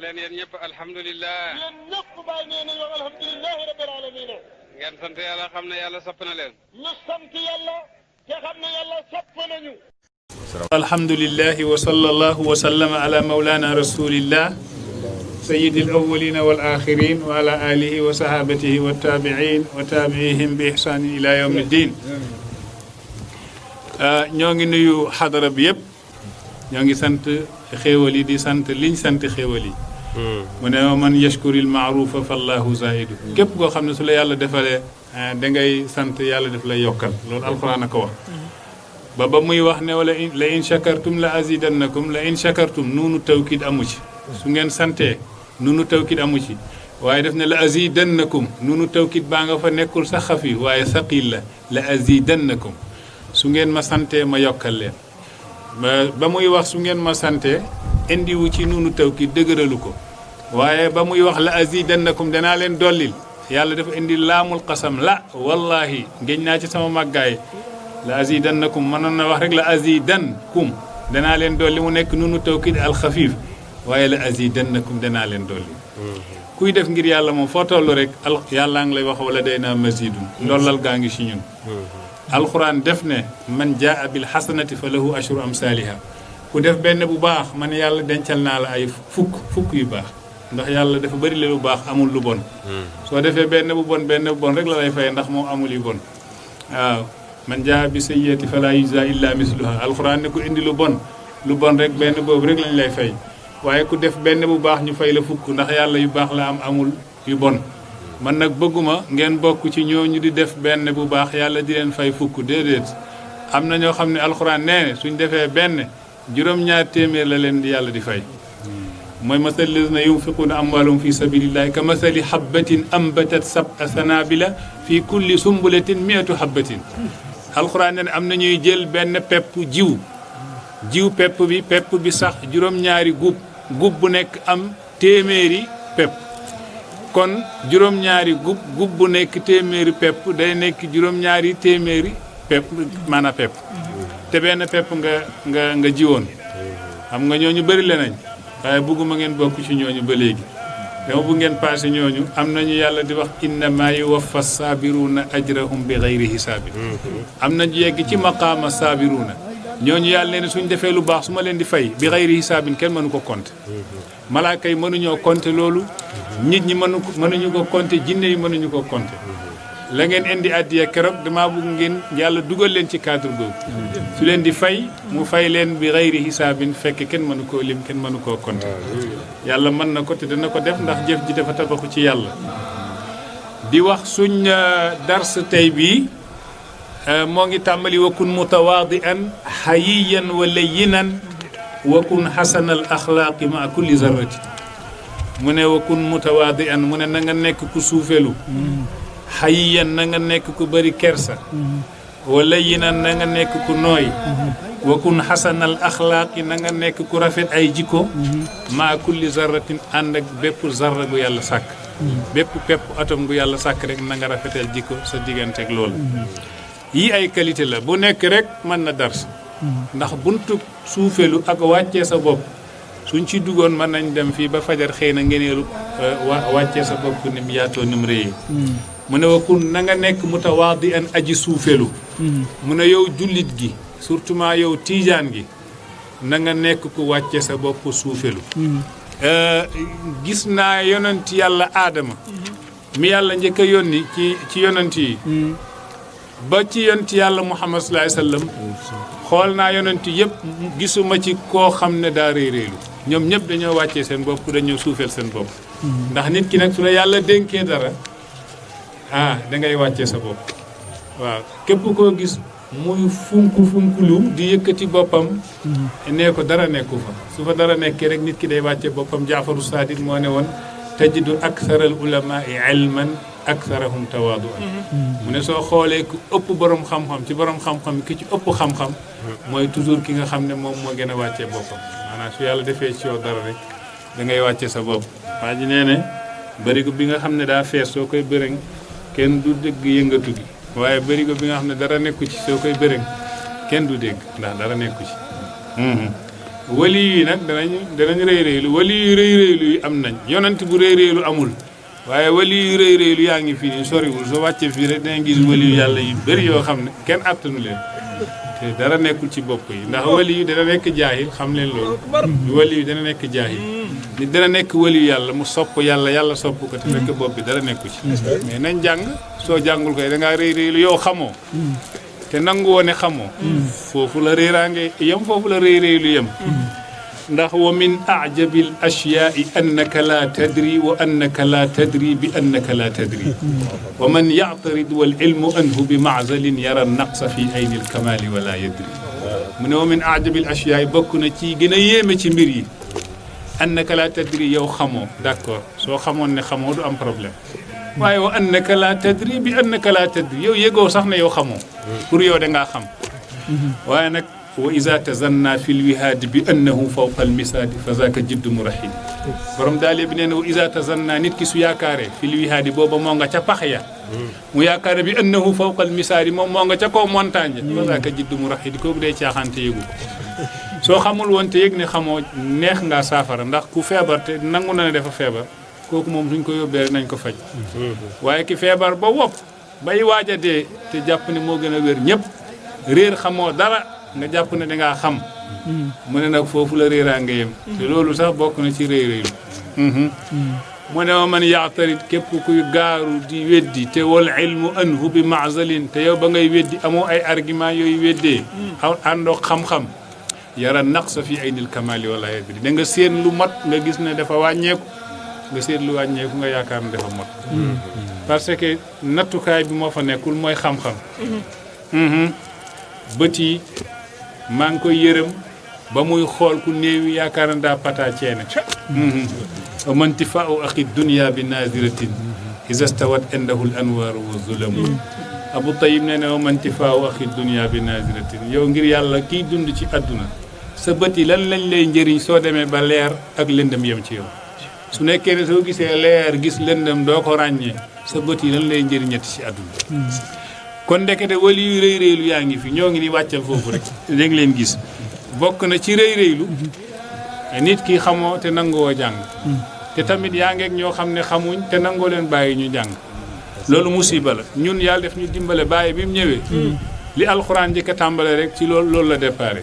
leen yéen ñëpp alhamdulilah. yéen ñëpp bàyyi nee nañu wax alhamdulilah rabbil alamin. ngeen sant yàlla xam ne yàlla sopp na leen. ñu sant yàlla te xam ne yàlla sopp nañu. alhamdulilah wa sallallahu wa sallama ala mawlana rasulillah sayyidil awwalina wal axirin wa ala alihi wa sahabatihi wa tabiin wa tabiihim bi ihsanin ila yawmi ddin. ñoo ngi nuyu xadara bi yëpp ñoo ngi sant xéewal yi di sant liñ sant xéewal yi. mu ne man yashkuril maarufa fallahu zaidu. képp koo xam ne su la yàlla defalee da ngay sant yàlla def lay yokkal loolu alquran a ko wax. ba muy wax ne wala la in shakartum la azidannakum la in shakartum nuunu tawkid amu ci. su ngeen santee nuunu tawkid amu ci waaye def ne la azidannakum nuunu tawkid baa nga fa nekkul sax xafi waaye saqil la azidannakum su ngeen ma santee ma yokkal leen. ba muy wax su ngeen ma santee indiwu ci nuunu tawkid dëgëralu ko waaye ba muy wax la azidannakum danaa leen dollil yàlla dafa indi laamul qasam la wallahi ngéñ naa ci sama màggaay la azidannakum mënoon na wax rek la azidankum danaa leen dolli mu nekk nuunu tawkid alxafiif waaye la azidannakum danaa leen dolli. kuy def ngir yàlla moom foo toll rek yàllaa ngi lay wax wala day naa mazidun ndollal gaa ngi ci ñun. alxuraan def ne man jaa bil xasanati fa lahu ashru amsaaliha ku def benn bu baax man yàlla dencal naa la ay fukk yu baax ndax yàlla dafa bëri la lu baax amul lu bon. soo defee benn bu bon rek la lay fay ndax moom amul yu bon waaw. man jaa bi sayyiati fala yujza illa misluha alxuraan ne ku indi lu bon rek benn boobu rek lañ lay fay waaye ku def benn bu baax ñu fay la fukk ndax yàlla yu baax la amul yu bon. man nag bëgguma ngeen bokk ci ñooñu di def benn bu baax yàlla di leen fay fukk déedéet am na ñoo xam ne alxuraan nee suñ defee benn juróom-ñaar téeméer la leen di yàlla di fay. mooy masal lazina yunfiquuna amwaalahum fi sabilillahi ka masali habbatin ambatat sab'a sanabila fi kulli sumbulatin mi'atu habbatin. alxuraan ne am na ñuy jël benn pepp jiw pepp bi sax juróom-ñaari gub bu nekk am téeméeri pepp kon juróom-ñaari gub bu nekk téeméeri pepp day nekk juróom-ñaari téeméeri pepp maanaam pepp te benn pepp nga jiwoon xam nga ñooñu bëri le nañ waaye bëgguma ngeen bokk ci ñooñu ba léegi dama bu ngeen passé ñooñu am nañu yàlla di wax innama yuwaffa saabiruna ajrahum bi gayri hisaabin am nañu yegg ci maqaama saabiruna ñooñu yàlla ne suñ defee lu baax su ma leen di fay bi gayri hisaabin kenn mënu ko compter malaaka yi mënuñoo compter loolu nit ñi mënuñu ko compter jinne yi mënuñu ko compter la ngeen indi addiya keroog damaa bëgg ngeen yàlla dugal leen ci cadre boobu su leen di fay mu fay leen bi gayri hisaabin fekk kenn mënu koo lim kenn mënu koo compter yàlla mën na ko te dana ko def ndax jëf ji dafa tabaxu ci yàlla. di wax suñ dars tey bii moo ngi tàmbali wakun mutawaadian hayyiyan wa layyinan wakun hasanal axlaaqi ma kulli zarrati mu ne wakun mutawaadian mu ne na nga nekk ku suufelu hayyiyan na nga nekk ku bëri kersa wa layyinan na nga nekk ku nooy wakun hasanal axlaaqi na nga nekk ku rafet ay jikko ma kulli zarratin ànd ak bépp zarra gu yàlla sàkk bépp pepp atom gu yàlla sàkk rek na nga rafetal jikko sa digganteeg loolu yii ay qualité la bu nekk rek mën na dars ndax buntu suufelu ak wàccee sa bopp suñ ci duggoon mën nañ dem fii ba fajar xëy na ngeneelu wàccee sa bopp ni mu yaatoo ni mu réyee mu ne wakun na nga nekk mutawaadi an aji suufelu mu ne yow jullit gi surtout ment yow tiijaan gi na nga nekk ku wàcce sa bopp suufelu gis naa yonent yàlla aadama mi yàlla njëkk a yónni ci yonent yi ba ci yonent yàlla muhammad sallallahu alayhi wasallam xool naa yonent yëpp gisuma ci koo xam ne daa réeréelu ñoom ñëpp dañoo wàccee seen bopp dañoo suufeel seen bopp ndax nit ki nag su la yàlla dénkee dara dangay wàccee sa bopp waaw képp koo gis muy funkulu di yëkkati boppam nee ko dara nekku fa su fa dara nekkee rek nit ki day wàccee boppam jaafaru saadit moo ne woon tajidu aktharal ulamaai ilman aktharahum tawaaduan mu ne soo xoolee ku ëpp borom xam-xam ci borom xam-xam ki ci ëpp xam-xam mooy toujours ki nga xam ne moom moo gën a wàccee boppam maanaam su yàlla defee ci yow dara rek da ngay wàccee sa bopp waa ji nee ne barigo bi nga xam ne daa fees soo koy bërëng kenn du dégg yëngatu gi waaye barigo bi nga xam ne dara nekku ci soo koy bërëng kenn du dégg ndax dara nekku ci wali yi nag danañ rëy rëylu wali yu rëy rëylu yi am nañ yonent bu rëy rëylu amul waaye wali yu rëy rëylu yaa ngi fii nii soriwul soo wàccee fii rek danga gis wali yu yàlla yu bëri yoo xam ne kenn attanu leen te dara nekkul ci bopp yi ndax wali yu dana nekk jaahil xam leen loolu wali yu dana nekk jaahil nit dana nekk wali yu yàlla mu sopp yàlla yàlla sopp ko te fekk bopp bi dara nekku ci mais nañ jàng soo jàngul koy dangaa rëy rëylu yow xamoo te nangu woone xamoo foofu la réeraange yem foofu la rëy rëylu yem ndax wa min ajabil ashyaai annaka la tadri wa annaka la tadri bi annaka la tadri wa man yactarid wal ilmu anhu bi maazalin yara naqsa fi ayni l kamali wala yadri mu ne wa min ajabil ashyaai bokk na ci gën a yéeme ci mbir yi annaka la tadri yow xamoo d'accord soo xamoon ne xamoo du am problème waaye wa annaka la tadri bi annaka la tadri yow yëgoo sax ne yow xamoo pour yow da ngaa xam waaye nag wa iza tazanna fi lwihaadi bi annahu fawqa almisaadi fa zaaka jiddu murahid borom daale bi nee na wa iza tazanna nit ki su yaakaaree fi lwihaadi booba moo nga ca pax ya mu yaakaare bi annahu fawqa almisaadi moom moo nga ca kaw montagne fa zaaka jiddu murahid kooku day caaxaan te yëgu ko soo xamul woon te yëg ne xamoo neex ngaa saafara ndax ku feebar te nangu na ne dafa feebar kooku moom suñ ko yóbbee rek nañ ko faj waaye ki feebar ba wopp bay waaj a dee te jàpp ne moo gën a wér ñëpp réer xamoo dara nga jàpp ne dangaa xam mu ne nag foofu la réeraa nga yem te loolu sax bokk na ci réy réylu mu ne ma man yaatarit képp kuy gaaru di weddi te wal ilmu anhu bi maazalin te yow ba ngay weddi amoo ay argument yooyu weddee àndoo xam-xam yara naqsa fi aynil kamali wala yadri da nga seen lu mat nga gis ne dafa wàññeeku nga seet lu wàññeeku nga yaakaar ne dafa mot parce que nattukaay bi moo fa nekkul mooy xam-xam bët yi maa ngi koy yërëm ba muy xool ku néewi yaakaar na daa pata ceene wa mantifaau axi dunia bi naziratin isa stawat indahu l anwaaru wa zulamu Abu Tayyib nee na wa mantifaau axi dunia bi naziratin yow ngir yàlla kiy dund ci àdduna sa bët yi lan lañ lay njëriñ soo demee ba leer ak lëndëm yem ci yow su nekkee ne soo gisee leer gis lëndëm doo ko ràññee sa bët yi lan lay njëriñati ci àdduna kon ndekete wali yu rëy rëylu yaa ngi fi ñoo ngi ni wàccal foofu rek dégg leen gis bokk na ci rëy rëylu nit ki xamoo te nangoo jàng te tamit yaa ngeeg ñoo xam ne xamuñ te nangoo leen bàyyi ñu jàng loolu musiba la ñun yàlla def ñu dimbale bàyyi bi mu ñëwee li alxuraan njëkk a tàmbale rek ci loolu la déparé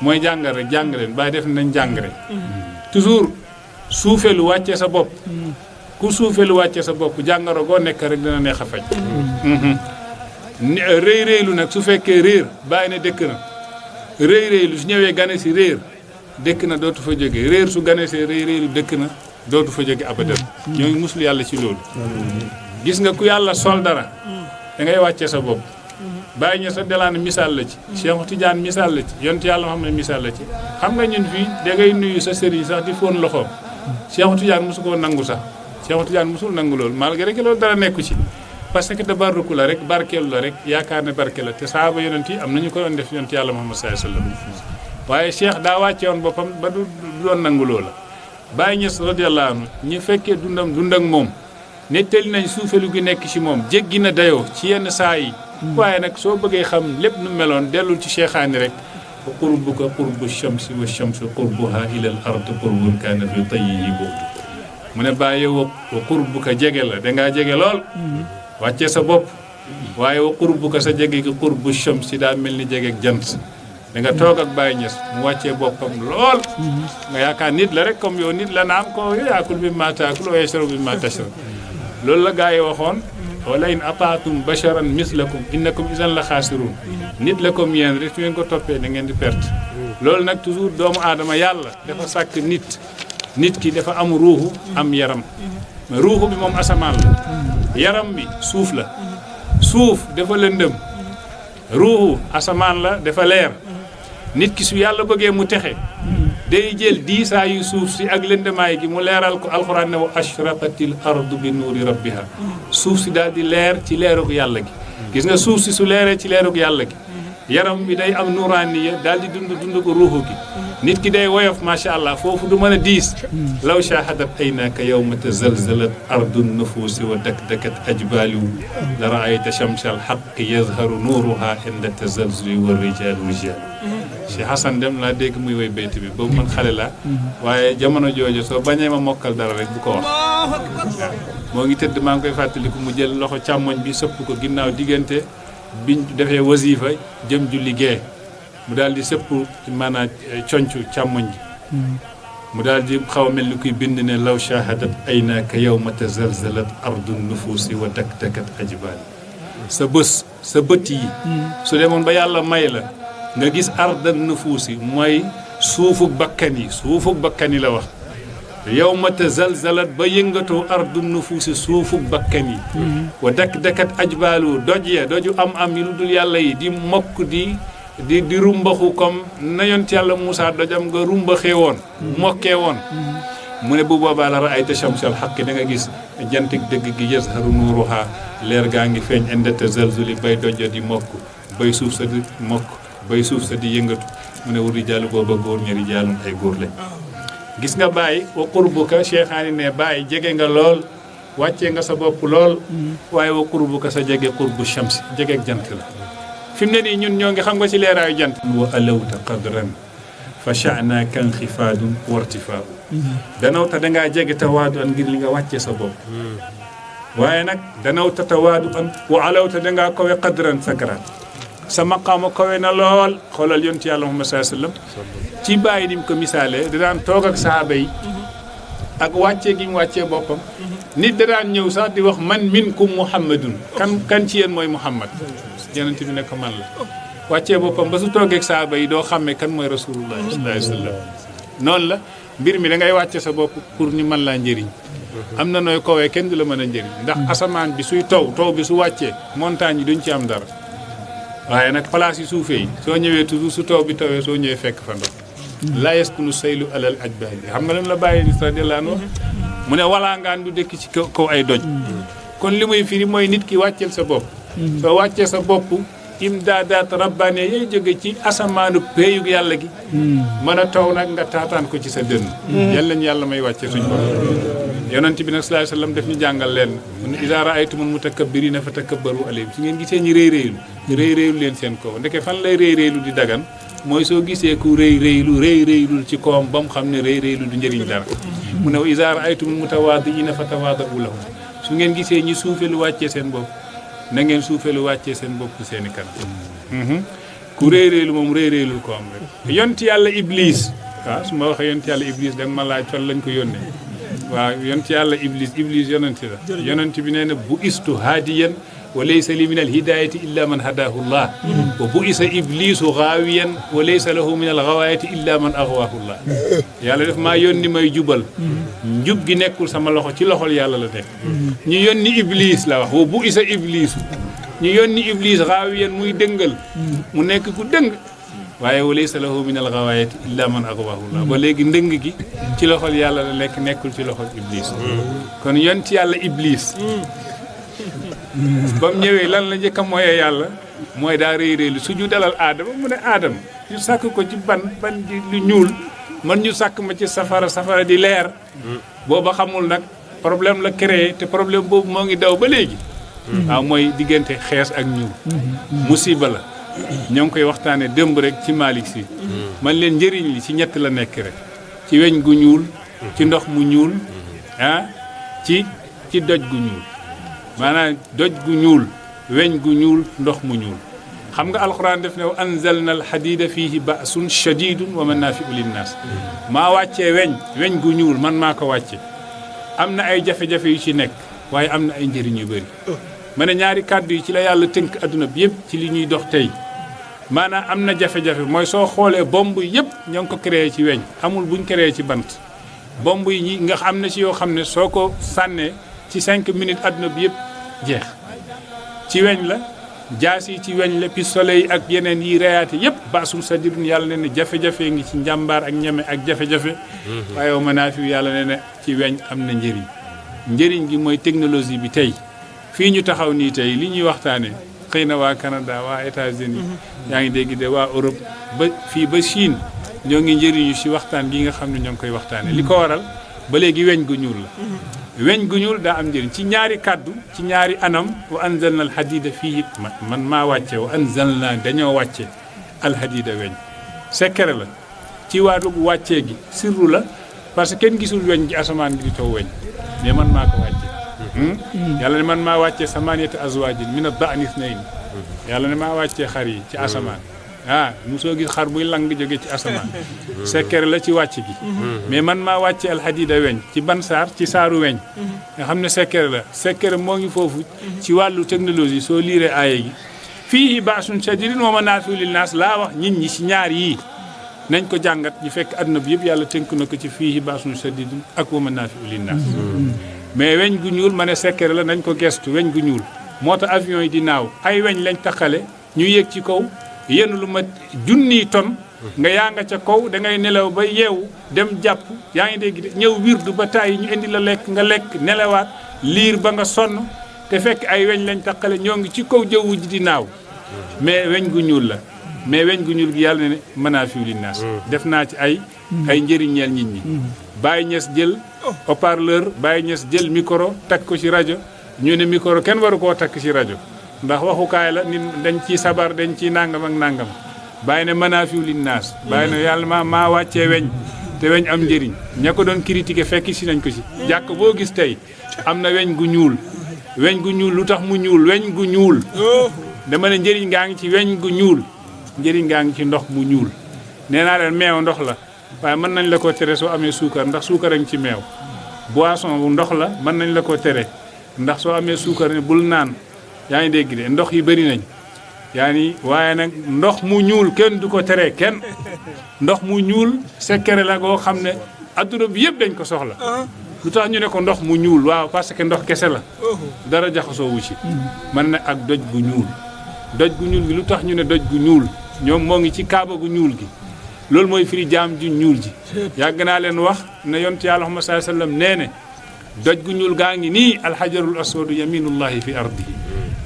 mooy jàngal rek jàng leen bàyyi def nañ jàng rek toujours suufee lu wàccee sa bopp ku suufee lu wàccee sa bopp jàngaro goo nekk rek dina neex a faj rëy rëylu nag su fekkee réer bàyyi ne dëkk na rëy rëylu su ñëwee gane si réer dëkk na dootu fa jóge réer su gane see rëy rëylu dëkk na dootu fa jóge abadan ñoo ngi musul yàlla ci loolu gis nga ku yàlla sol dara da ngay wàccee sa bopp bàyyi ña sa delaan misaal la ci Cheikh Tidiane misaal la ci yonent yàlla xam ne misaal la ci xam nga ñun fii da ngay nuyu sa sëriñ sax di fóon loxoom Cheikh Tidiane mosu koo nangu sax Cheikh Tidiane mosul nangu loolu malgré que loolu dara nekku ci parce que tabarruku la rek barkeelu la rek yaakaar ne barke la te saaba yonent yi am nañu ko doon def yonent yàlla Muhammad sallallahu alayhi wasallam waaye Cheikh daa wàcce woon boppam ba du doon nangu loola Baye Niass radiyallahu anhu ñi fekkee dund ak moom nettali nañ suufelu gi nekk ci moom jéggi na dayoo ci yenn saa yi waaye nag soo bëggee xam lépp nu meloon dellul ci cheikhaani rek wa qurbuka qurbu shamsi wa shamsu qurbuha ila al ard qurbun kaana fi tayyihi bu'd mu ne bàyyi wa qurbuka jege la dangaa jege lool wàccee sa bopp waaye wa qurbuka sa jege ki qurbu shamsi daa mel ni jege ak jant da nga toog ak Baye Niass mu wàccee boppam lool nga yaakaar nit la rek comme yow nit la naan ko yaakul bi ma taakul wa yashrabu bi ma tashrab loolu la gaa yi waxoon wala in ataatum basharan mislakum innakum isan la xaasirun nit la comme yéen rek su ngeen ko toppee da ngeen di perte loolu nag toujours doomu aadama yàlla dafa sàkk nit ki dafa am ruuxu am yaram mais ruuxu bi moom asamaan la yaram bi suuf la suuf dafa lëndëm ruuxu asamaan la dafa leer nit ki su yàlla bëggee mu texe day jël diisaayu suuf si ak lëndamaay gi mu leeral ko alxuraan ne wa ashraqatil ardu bi nuuri rabbiha suuf si daal di leer ci leerug yàlla gi gis nga suuf si su leeree ci leerug yàlla gi yaram bi day am nuraaniya daal di dund ko ruuxu gi nit ki day woyof macha allah foofu du mën a diis law shahadat aynaka yawma tazalzalat ardu nufuusi wa dakdakat ajbaalu la raayta shamsa alxaqi yazharu nuuruha inda tazalzuli wa rijaalu rijaalu Cheikh Hassan dem laa dégg muy woy bayt bi boobu man xale la waaye jamono jooju soo bañee ma mokkal dara rek bu ko wax waaw moo ngi tëdd maa ngi koy fàttaliku mu jël loxo càmmoñ bi sëpp ko ginnaaw diggante biñ defee wasifa jëm julli gee mu daal di sëpp maanaam concu càmmoñ ji mu daal di xaw a mel ni kuy bind ne law shahadat aynaka yawma tazalzalat ardu nufuusi wa dakdakat ajbaal sa bët yi su demoon ba yàlla may la nga gis arda nufuusi mooy suufuk bakkan yi la wax yawma tazalzalat ba yëngatoo ardu nufuusi suufuk bakkan yi wa dakdakat ajbaalu doju am yi lu dul yàlla yi di mokk di rumbaxu comme na yonent yàlla Moussa dojam nga rumbaxee woon mokkee woon mu ne bu boobaa la ra'ayta shamsal haqqi da nga gis jantik dëgg gi yazharu nuuruha leer gaa ngi feeñ inda tazalzuli bay dojo di mokk bay suuf sa di mokk bay suuf sa di yëngatu mu ne wuri jàllu booba góor ña rijaalun ay góor lañ gis nga bàyyi wa qurbuka cheikhaani ne bàyyi jege nga lool wàccee nga sa bopp lool waaye wa qurbuka sa jege qurbu shamsi jegeeg jant la fi mu ne nii ñun ñoo ngi xam nga ci leeraayu jant wa alawta qadran fa sha'naaka inxifaadun wa irtifaau danaw ta dangaa jege tawaadu an ngir li nga wàccee sa bopp waaye nag danaw ta tawaadu an wa alawta dangaa kawe qadran sakaraat sa maqaama kawe na lool xoolal yonti yàlla Muhammad sallallahu alayhi wasallam ci bàyyi ni mu ko misaalee da daan toog ak sahaaba yi ak wàccee gi mu wàccee boppam nit da daan ñëw sax di wax man minkum muhammadun kan ci yéen mooy muhammad yonent bi ne ko man la wàccee boppam ba su toogee ak sahaaba yi doo xàmmee kan mooy rasulullah sallallahu alayhi wasallam noonu la mbir mi da ngay wàcce sa bopp pour ñu mën laa njëriñ am na nooy kowee kenn du la mën a njëriñ ndax asamaan bi suy taw bi su wàccee montagne yi duñ ci am dara waaye nag place yi suufee yi soo ñëwee toujours su taw bi tawee soo ñëwee fekk fa ndox la yaskunu saylu alal ajbaal bi xam nga lan la bàyyi ni radiyallahu anhu mu ne walaangaan du dëkk ci kaw ay doj kon li muy firi mooy nit ki wàcceel sa bopp soo wàccee sa bopp imdaadaat rabbaane yay jóge ci asamaanu péeyug yàlla gi mën a taw nag nga taataan ko ci sa dënn yàlla ñu yàlla may wàccee suñ bopp yonent bi nag sallallahu alayhi wasallam def ñu jàngal leen mu ne izaa ra'aytumul mutakabbiriina fa takabbaru alayhim su ngeen gisee ñi réy-réylu leen seen kaw ndeke fan lay réy-réylu di dagan mooy soo gisee ku réy-réylul ci kawam ba mu xam ne réy-réylu du njëriñ dara mu ne izaa ra'aytumul mutawaadi'iina fa tawaada'u lahum su ngeen gisee ñi suufelu wàccee seen bopp na ngeen suufelu wàccee seen bopp seeni kanam ku réy-réylu moom réy-réylul ko am rek yonent yàlla Iblis waaw su ma waxee yonent yàlla Iblis danga ma laaj fan lañ ko yónnee waaw yonent yàlla Iblis yonent la yonent bi nee na bu istu haadiyan wa laysa li min alhidayati illa man hadahu llah wa bu isa iblisu gaawiyan wa laysa lahu min algawaayati illa man agwaahu llah yàlla def maa yónni may jubal njub gi nekkul sama loxo ci loxol yàlla la nekk ñu yónni Iblis la wax wa bu isa iblisu ñu yónni Iblis gaawiyan muy dëngal mu nekk ku dëng waaye wa laysa lahu min algawaayati illa man agwaahu llah ba léegi ndëng gi ci loxol yàlla la nekk nekkul ci loxol Iblis kon yonent yàlla Iblis ba mu ñëwee lan la njëkk a mooyee yàlla mooy daa réy-réylu su ñu dalal aadama mu ne aadama ñu sàkk ko ci ban di lu ñuul man ñu sàkk ma ci safara di leer booba xamul nag problème la créé te problème boobu moo ngi daw ba léegi waaw mooy diggante xees ak ñuul musiba la ñoo ngi koy waxtaane démb rek ci Malick Sy man leen njëriñ li ci ñett la nekk rek ci weñ gu ñuul ci ndox mu ñuul ci doj gu ñuul maanaam doj gu ñuul weñ gu ñuul ndox mu ñuul xam nga alxuraan def ne wa anzalna alxadida fihi ba'sun shadidun wa manaafi'u linnaas maa wàccee weñ gu ñuul man maa ko wàcce am na ay jafe-jafe yu ci nekk waaye am na ay njëriñ yu bëri ma ne ñaari kàddu yi ci la yàlla tënk adduna bi yëpp ci li ñuy dox tey maanaam am na jafe-jafe mooy soo xoolee bomb yëpp ñoo ngi ko créé ci weñ amul buñ créé ci bant bomb yi nga am na ci yoo xam ne soo ko sànnee ci 5 minutes adduna bi yëpp jeex ci weñ la jaas yi ci weñ la pistolet yi ak yeneen yi reyaate yëpp baasum sa dirun yàlla ne ne jafe-jafe ngi ci njàmbaar ak ñeme ak jafe-jafe waaye wa manaafi yàlla ne ne ci weñ am na njëriñ gi mooy technologie bi tey fii ñu taxaw nii tey li ñuy waxtaane xëy na waa Canada waa États-Unis yaa ngi dégg de waa Europe ba fii ba Chine ñoo ngi njëriñu ci waxtaan gi nga xam ne ñoo ngi koy waxtaane li ko waral ba léegi weñ gu ñuul la weñ gu ñuul daa am njëriñ ci ñaari kàddu ci ñaari anam wa anzalna alhadida fii man maa wàcce wa anzalna dañoo wàcce alhadida weñ secret la ci waatu wàccee gi sirru la parce que kenn gisul weñ gi asamaan gi di taw weñ mais man maa ko wàccee yàlla ne man maa wàccee samaaniyata azwaajin mina da'ni isnayni yàlla ne maa wàccee xar yi ci asamaan mosoo gis xar buy lang jóge ci asamaan secret la ci wàcc gi mais man maa wàccee alxadida weñ ci ban saar ci saaru weñ nga xam ne secret la secret moo ngi foofu ci wàllu technologie soo liiree aaya gi fiihi ba'sun shadiidun wa manaafi'u linnaas laa wax nit ñi ci ñaar yii nañ ko jàngat ñu fekk àdduna bi yëpp yàlla tënk na ko ci fiihi ba'sun shadiidun ak wa manaafi'u linnaas mais weñ gu ñuul ma ne secret la nañ ko gestu weñ gu ñuul moo tax avion yi di naaw ay weñ lañ taxale ñu yéeg ci kaw yenn lu ma junniy ton nga yaa nga ca kaw da ngay nelaw ba yeewu dem jàpp yaa ngi dégg ñëw wirdu ba tàyyi ñu indi la lekk nga lekk nelawaat liir ba nga sonn te fekk ay weñ lañ taxale ñoo ngi ci kaw jaww ji di naaw mais weñ gu ñuul la mais weñ gu ñuul gi yàlla ne manaafi'u linnaas def naa ci ay njëriñeel nit ñi Baye Niass jël haut-parleur Baye Niass jël micro takk ko ci rajo ñu ne micro kenn waru koo takk ci rajo ndax waxukaay la nit dañ ciy sabar dañ ciy nangam ak nangam Baye ne manaafi'u linnaas Baye ne yàlla maa wàccee weñ te weñ am njëriñ ña ko doon critiquer fekk si nañ ko si jàkk boo gis tey am na weñ gu ñuul lu tax mu ñuul weñ gu ñuul dama ne njëriñ ngaa ngi ci weñ gu ñuul njëriñ ngaa ngi ci ndox mu ñuul nee naa leen meew ndox la waaye mën nañ la ko tere soo amee suukar ndax suukar a ngi ci meew boisson bu ndox la mën nañ la ko tere ndax soo amee suukar ne bul naan yaa ngi dégg de ndox yi bëri nañ yaa ni waaye nag ndox mu ñuul kenn du ko tere kenn ndox mu ñuul secret la goo xam ne adduna bi yëpp dañ ko soxla lu tax ñu ne ko ndox mu ñuul waaw parce que ndox kese la dara jaxasoo wu ci man na ak doj gu ñuul gi lu tax ñu ne doj gu ñuul ñoom moo ngi ci kaaba gu ñuul gi loolu mooy firi jaam ju ñuul ji yàgg naa leen wax ne yonent yàlla Muhammad sallallahu alayhi wasallam nee ne doj gu ñuul gaa ngi nii alxajarul aswadu yaminullahi fi ardihi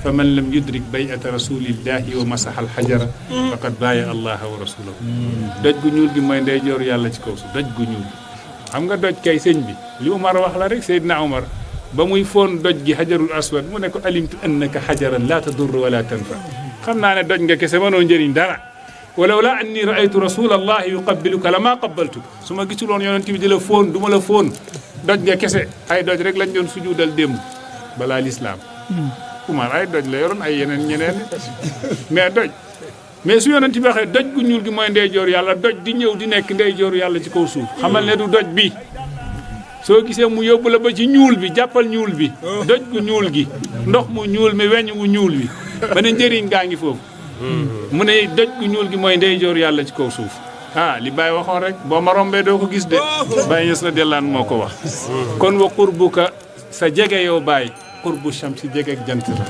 fa man lam yudrik bay'ata rasulillahi wa masaha alxajara faqad baaya allaha wa rasulahu doj gu ñuul gi mooy ndeyjooru yàlla ci kaw su doj gu ñuul xam nga doj kay sëñ bi li Umar wax la rek Seydina Umar ba muy foon doj gi xajarul aswad mu ne ko alimtu annaka xajaran la tadur wala tanfa xam naa ne doj nga kese mënoo njëriñ dara walaw la anni raaytu rasulallahi yuqabbiluka lama qabbaltuka su ma gisuloon yonent bi di la foon du ma la foon doj nga kese ay doj rek lañ doon sujudal démb balaa lislaam Umar ay doj la yoroon ay yeneen ñeneen mais doj mais su yonent bi waxee doj gu ñuul gi mooy ndeyjoor yàlla doj di ñëw di nekk ndeyjooru yàlla ci kaw suuf xamal ne du doj bi soo gisee mu yóbbu la ba ci ñuul bi jàppal ñuul bi doj gu ñuul gi ndox mu ñuul mi weñ wu ñuul bi ba ne njëriñ gaa ngi foofu mu ne doj gu ñuul gi mooy ndeyjoor yàlla ci kaw suuf li Baye waxoon rek boo ma rombee doo ko gis de Baye Niass la dellaan moo ko wax kon wa qurbuka sa jege yow Baye qurbu shamsi jege ak jant la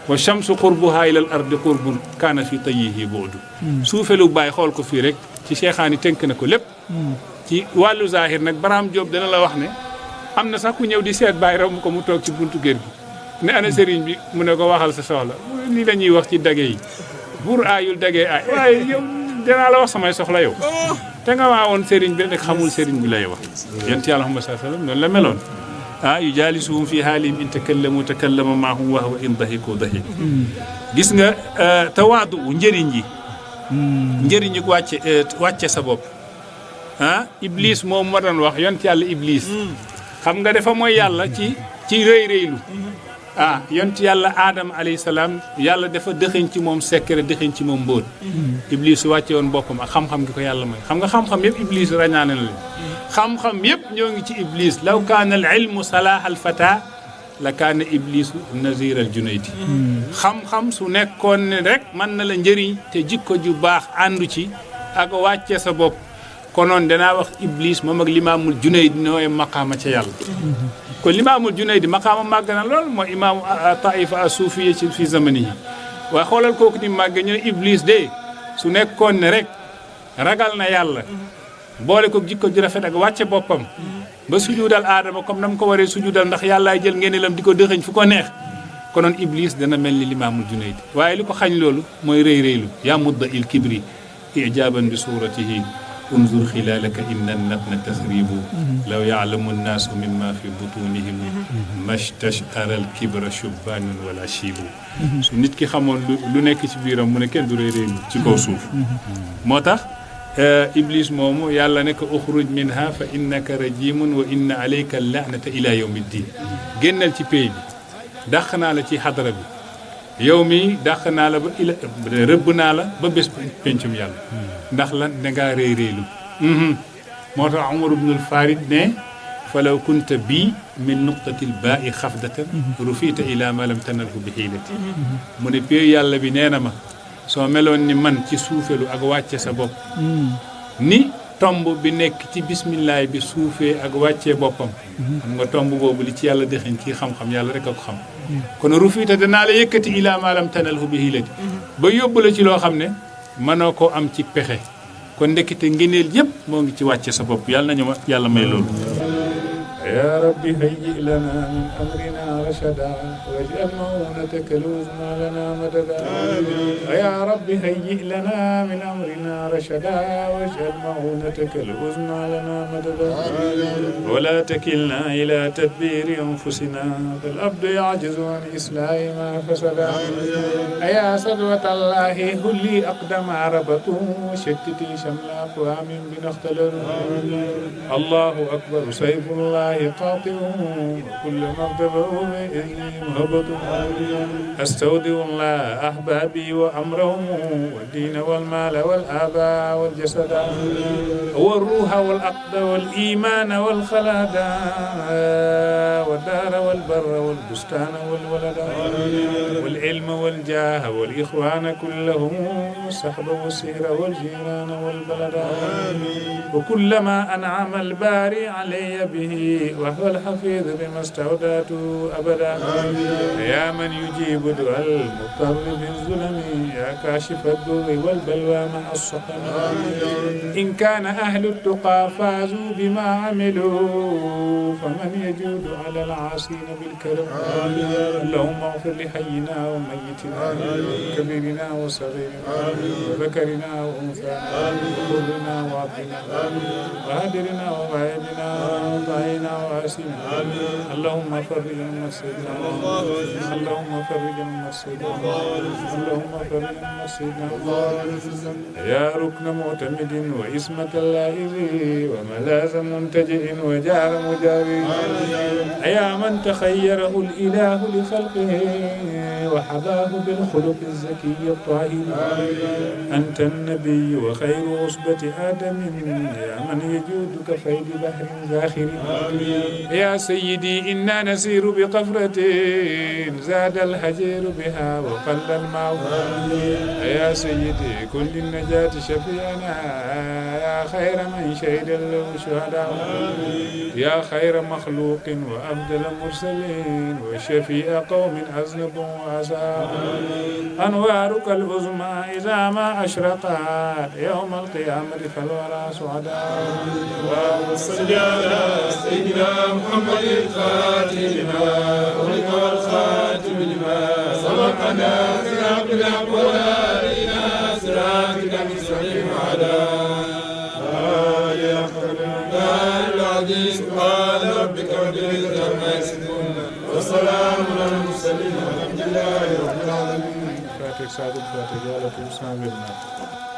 wa shamsu qurbuha ila al ardi qurbun kaana fi tayyihi bu'du suufelu Baye xool ko fii rek ci Cheikhaani tënk na ko lépp ci wàllu zahir nag Baraam Diop dana la wax ne am na sax ku ñëw di seet Baye romb ko mu toog ci buntu kër gi ne ana sëriñ bi mu ne ko waxal sa soxla lii la ñuy wax ci dage yi buur aayul dagee aay waaye yow dinaa la wax samay soxla yow te nga waa woon sëriñ bi rek xamul sëriñ bi lay wax yonent yàlla Muhammad sallallahu alayhi wasallam noonu la meloon yu jaalisuhum fi haalihim in takallamu takallama maahum wa huwa in dahiku dahik gis nga tawaadu njëriñ yi njëriñ yi wàcce sa bopp iblis moom ma doon wax yonent yàlla iblis xam nga dafa mooy yàlla ci rëy rëylu yonent yàlla aadama alayhi salaam yàlla dafa dëxëñ ci moom secret dëxëñ ci moom mbóot iblis su wàcce woon boppam ak xam-xam gi ko yàlla may xam nga xam-xam yëpp iblis ràññaane na leen xam-xam yëpp ñoo ngi ci iblis law kaana al ilmu salaah al fata la kaana iblisu nazir al junaydi xam-xam su nekkoon ne rek mën na la njëriñ te jikko ju baax àndu ci ak wàcce sa bopp konoon danaa wax iblis moom ak limaamul junaydi nooy maqaama ca yàlla kon limaamul junaydi maqaama màgg na lool mooy imaamu taifa a suufiya ci fi zamani yi waaye xoolal kooku ni màgg ñu ne iblis de su nekkoon ne rek ragal na yàlla boole ko jikko ju rafet ak wàcce boppam ba sujudal aadama comme nam ko waree sujudal ndax yàllaay jël ngeneelam di ko dëxëñ fu ko neex konoon iblis dana mel ni limaamul junaydi waaye li ko xañ loolu mooy rëy rëylu yaa mudda il kibri ijaban bi suratihi unzur xilalaka inna natna tasribu law yaalamu nnaasu mimma fi butunihim mastashara al kibra shubbanun wala shibu su nit ki xamoon lu nekk ci biiram mu ne kenn du rëy rëylu ci kaw suuf moo tax iblis moomu yàlla ne ko uxruj minha fa innaka rajimun wa inna alayka lanata ila yawmi ddin génnal ci pay bi dàq naa la ci xadara bi yow mi dàq naa la ba rëbb naa la ba bés pencum yàlla ndax lan dangaa réy réylu moo tax Umar ibnul Farid ne falaw kunta bii min nuqtatil baa'i xafdatan rufiita ila ma lam tanalhu bi xiilati mu ne pay yàlla bi nee na ma soo meloon ni man ci suufelu ak wàcce sa bopp ni tomb bi nekk ci bismillaay bi suufee ak wàccee boppam xam nga tomb boobu li ci yàlla dexeñ ci xam-xam yàlla rek a ko xam kon rufiita danaa la yëkkati ilaa maa lam tanalhu bi hiilati ba yóbbu la ci loo xam ne mënoo ko am ci pexe kon ndekete ngëneel yépp moo ngi ci wàcce sa bopp yàlla nañu yàlla may loolu يا رب هيئ لنا من أمرنا رشدا واجعل مؤونتك العظمى لنا مددا يا رب هيئ لنا من أمرنا رشدا واجعل مؤونتك العظمى لنا مددا ولا تكلنا إلى تدبير أنفسنا فالعبد يعجز عن إصلاح ما فسدا يا صدوة الله هلي أقدم ربطه وشتتي شمل أقوام بنختلل الله أكبر سيف الله قاطعه وكل مغتبه بإذنه مهبطه أستودع الله أحبابي وأمرهم والدين والمال والآباء والجسد والروح والعقد والإيمان والخلاد والدار والبر والبستان والولد والعلم والجاه والإخوان كلهم والصحب والسير والجيران والبلد وكلما أنعم الباري علي به وهو الحفيظ بما استودعت أبدا يا من يجيب دعاء المضطر بالظلم يا كاشف الضر والبلوى مع الصحن إن كان أهل التقى فازوا بما عملوا فمن يجود على العاصين بالكرم اللهم اغفر لحينا وميتنا كبيرنا وصغيرنا وذكرنا وأنثانا وحرنا وعبدنا وهدرنا وغائبنا وطائنا واسنا اللهم فرج عنا سيدنا اللهم فرج عنا سيدنا اللهم فرج عنا سيدنا يا ركن معتمد وإسمة اللائذ وملاذ منتجئ وجار مجاري يا من تخيره الإله لخلقه وحباه بالخلق الزكي الطاهر أنت النبي وخير عصبة آدم يا من يجود كفيد بحر زاخر يا سيدي إنا نسير بقفرة زاد الحجير بها وقل الماء يا سيدي كل النجاة شفيعنا يا خير من شهد له شهداء يا خير مخلوق وأفضل مرسلين وشفيع قوم أذنبوا وأساءوا أنوارك العظمى إذا ما أشرقت يوم القيامة فالورى سعداء اللهم صل على سيدنا محمد الفاتح لما أغلق والخاتم لما سبقنا صراط الحق والهادينا صراطك المستقيم على آله العظيم سبحان ربك رب العزة عما يصفون وسلام على المرسلين والحمد لله رب العالمين. فاتح سعد الفاتح جالة وسام بالله.